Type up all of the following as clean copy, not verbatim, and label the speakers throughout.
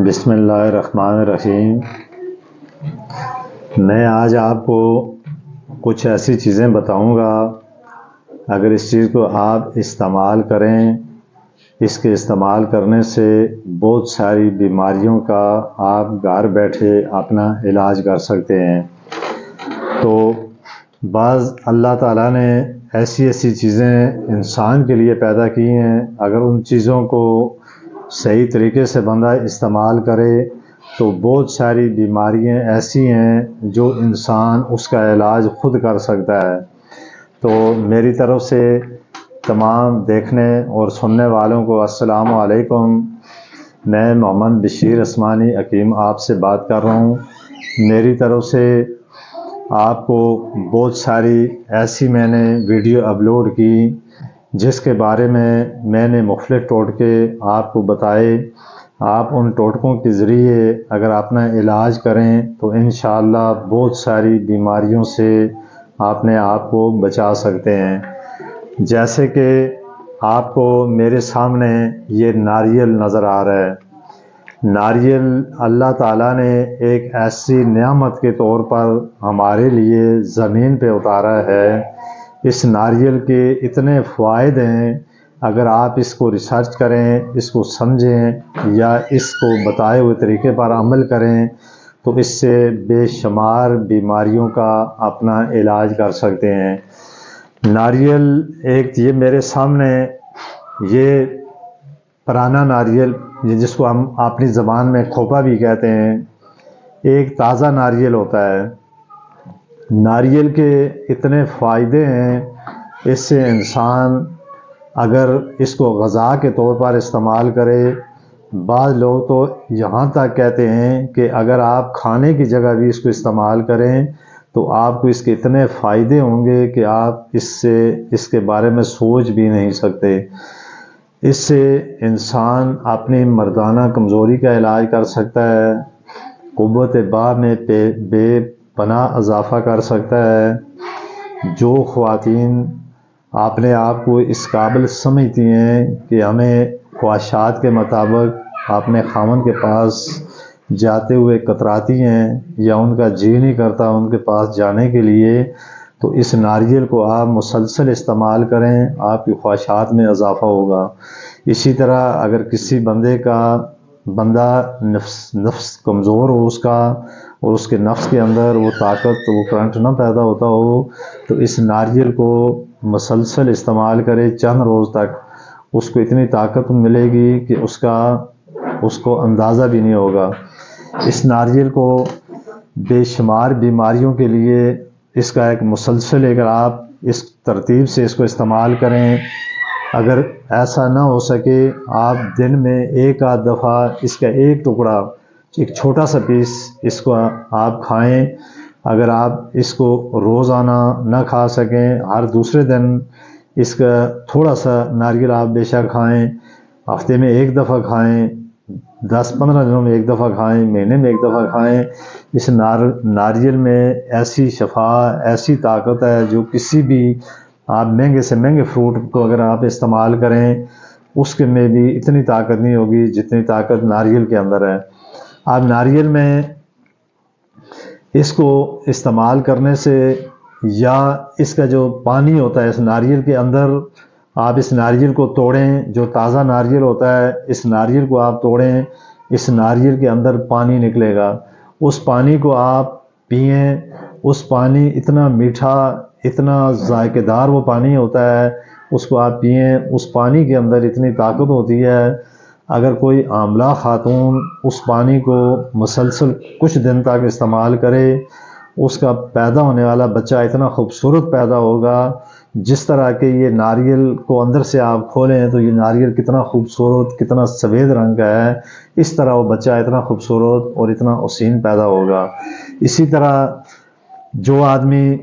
Speaker 1: بسم اللہ الرحمن الرحیم۔ میں آج آپ کو کچھ ایسی چیزیں بتاؤں گا، اگر اس چیز کو آپ استعمال کریں، اس کے استعمال کرنے سے بہت ساری بیماریوں کا آپ گھر بیٹھے اپنا علاج کر سکتے ہیں۔ تو بعض اللہ تعالیٰ نے ایسی چیزیں انسان کے لیے پیدا کی ہیں، اگر ان چیزوں کو صحیح طریقے سے بندہ استعمال کرے تو بہت ساری بیماریاں ایسی ہیں جو انسان اس کا علاج خود کر سکتا ہے۔ تو میری طرف سے تمام دیکھنے اور سننے والوں کو السلام علیکم۔ میں محمد بشیر عثمانی حکیم آپ سے بات کر رہا ہوں۔ میری طرف سے آپ کو بہت ساری ایسی میں نے ویڈیو اپلوڈ کی جس کے بارے میں نے مختلف ٹوٹکے آپ کو بتائے۔ آپ ان ٹوٹکوں کے ذریعے اگر اپنا علاج کریں تو انشاءاللہ بہت ساری بیماریوں سے اپنے آپ کو بچا سکتے ہیں۔ جیسے کہ آپ کو میرے سامنے یہ ناریل نظر آ رہا ہے۔ ناریل اللہ تعالیٰ نے ایک ایسی نعمت کے طور پر ہمارے لیے زمین پہ اتارا ہے۔ اس ناریل کے اتنے فوائد ہیں، اگر آپ اس کو ریسرچ کریں، اس کو سمجھیں یا اس کو بتائے ہوئے طریقے پر عمل کریں تو اس سے بے شمار بیماریوں کا اپنا علاج کر سکتے ہیں۔ ناریل یہ میرے سامنے یہ پرانا ناریل جس کو ہم اپنی زبان میں کھوپا بھی کہتے ہیں، ایک تازہ ناریل ہوتا ہے۔ ناریل کے اتنے فائدے ہیں، اس سے انسان اگر اس کو غذا کے طور پر استعمال کرے، بعض لوگ تو یہاں تک کہتے ہیں کہ اگر آپ کھانے کی جگہ بھی اس کو استعمال کریں تو آپ کو اس کے اتنے فائدے ہوں گے کہ آپ اس کے بارے میں سوچ بھی نہیں سکتے۔ اس سے انسان اپنی مردانہ کمزوری کا علاج کر سکتا ہے، قوت باہ میں بے پناہ اضافہ کر سکتا ہے۔ جو خواتین اپنے آپ کو اس قابل سمجھتی ہیں کہ ہمیں خواہشات کے مطابق اپنے خاوند کے پاس جاتے ہوئے کتراتی ہیں یا ان کا جی نہیں کرتا ان کے پاس جانے کے لیے، تو اس ناریل کو آپ مسلسل استعمال کریں، آپ کی خواہشات میں اضافہ ہوگا۔ اسی طرح اگر کسی بندہ نفس کمزور ہو اس کا، اور اس کے نفس کے اندر وہ طاقت وہ کرنٹ نہ پیدا ہوتا ہو، تو اس ناریل کو مسلسل استعمال کرے چند روز تک، اس کو اتنی طاقت ملے گی کہ اس کو اندازہ بھی نہیں ہوگا۔ اس ناریل کو بے شمار بیماریوں کے لیے اس کا ایک مسلسل اگر آپ اس ترتیب سے اس کو استعمال کریں، اگر ایسا نہ ہو سکے آپ دن میں ایک آدھ دفعہ اس کا ایک ٹکڑا، ایک چھوٹا سا پیس اس کو آپ کھائیں۔ اگر آپ اس کو روزانہ نہ کھا سکیں، ہر دوسرے دن اس کا تھوڑا سا ناریل آپ بے شک کھائیں، ہفتے میں ایک دفعہ کھائیں، 10-15 دنوں میں ایک دفعہ کھائیں، مہینے میں ایک دفعہ کھائیں۔ اس ناریل میں ایسی شفا، ایسی طاقت ہے جو کسی بھی آپ مہنگے سے مہنگے فروٹ کو اگر آپ استعمال کریں اس کے میں بھی اتنی طاقت نہیں ہوگی جتنی طاقت ناریل کے اندر ہے۔ آپ ناریل میں اس کو استعمال کرنے سے یا اس کا جو پانی ہوتا ہے اس ناریل کے اندر، آپ اس ناریل کو توڑیں، جو تازہ ناریل ہوتا ہے اس ناریل کو آپ توڑیں، اس ناریل کے اندر پانی نکلے گا، اس پانی کو آپ پئیں۔ اس پانی اتنا میٹھا، اتنا ذائقہ دار وہ پانی ہوتا ہے، اس کو آپ پئیں۔ اس پانی کے اندر اتنی طاقت ہوتی ہے، اگر کوئی حاملہ خاتون اس پانی کو مسلسل کچھ دن تک استعمال کرے، اس کا پیدا ہونے والا بچہ اتنا خوبصورت پیدا ہوگا۔ جس طرح کہ یہ ناریل کو اندر سے آپ کھولیں تو یہ ناریل کتنا خوبصورت، کتنا سفید رنگ کا ہے، اس طرح وہ بچہ اتنا خوبصورت اور اتنا حسین پیدا ہوگا۔ اسی طرح جو آدمی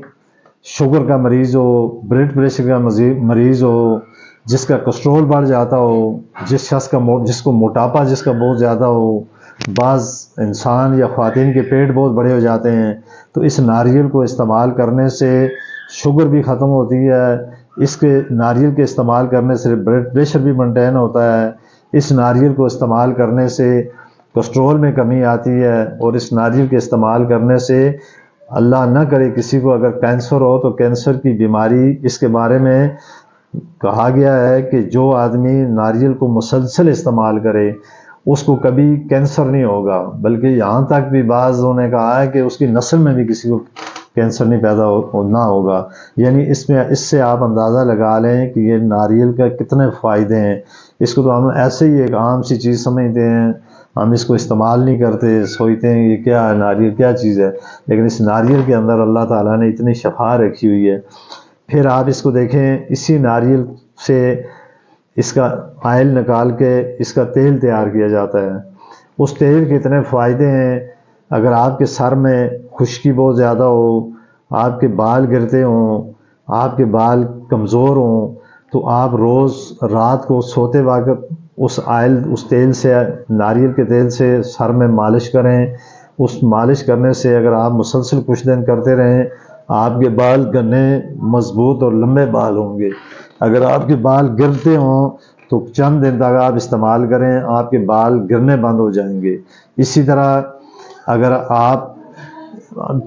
Speaker 1: شوگر کا مریض ہو، بلڈ پریشر کا مریض ہو، جس کا کولیسٹرول بڑھ جاتا ہو، جس کو موٹاپا جس کا بہت زیادہ ہو، بعض انسان یا خواتین کے پیٹ بہت بڑے ہو جاتے ہیں، تو اس ناریل کو استعمال کرنے سے شوگر بھی ختم ہوتی ہے۔ اس کے ناریل کے استعمال کرنے سے بلڈ پریشر بھی مینٹین ہوتا ہے۔ اس ناریل کو استعمال کرنے سے کولیسٹرول میں کمی آتی ہے، اور اس ناریل کے استعمال کرنے سے اللہ نہ کرے کسی کو اگر کینسر ہو تو کینسر کی بیماری، اس کے بارے میں کہا گیا ہے کہ جو آدمی ناریل کو مسلسل استعمال کرے اس کو کبھی کینسر نہیں ہوگا، بلکہ یہاں تک بھی بعضوں نے کہا ہے کہ اس کی نسل میں بھی کسی کو کینسر نہیں پیدا نہ ہوگا۔ یعنی اس سے آپ اندازہ لگا لیں کہ یہ ناریل کا کتنے فائدے ہیں۔ اس کو تو ہم ایسے ہی ایک عام سی چیز سمجھتے ہیں، ہم اس کو استعمال نہیں کرتے، سوچتے ہیں یہ کیا ہے، ناریل کیا چیز ہے، لیکن اس ناریل کے اندر اللہ تعالیٰ نے اتنی شفا رکھی ہوئی ہے۔ پھر آپ اس کو دیکھیں، اسی ناریل سے اس کا آئل نکال کے اس کا تیل تیار کیا جاتا ہے۔ اس تیل کے اتنے فائدے ہیں، اگر آپ کے سر میں خشکی بہت زیادہ ہو، آپ کے بال گرتے ہوں، آپ کے بال کمزور ہوں، تو آپ روز رات کو سوتے وقت اس تیل سے، ناریل کے تیل سے سر میں مالش کریں۔ اس مالش کرنے سے اگر آپ مسلسل کچھ دن کرتے رہیں، آپ کے بال گھنے، مضبوط اور لمبے بال ہوں گے۔ اگر آپ کے بال گرتے ہوں تو چند دن تک آپ استعمال کریں، آپ کے بال گرنے بند ہو جائیں گے۔ اسی طرح اگر آپ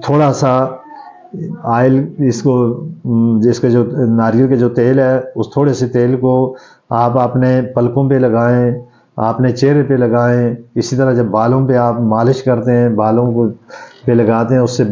Speaker 1: تھوڑا سا آئل جس کے جو ناریل کے جو تیل ہے، اس تھوڑے سے تیل کو آپ اپنے پلکوں پہ لگائیں، اپنے چہرے پہ لگائیں۔ اسی طرح جب بالوں پہ آپ مالش کرتے ہیں، بالوں کو پہ لگاتے ہیں، اس سے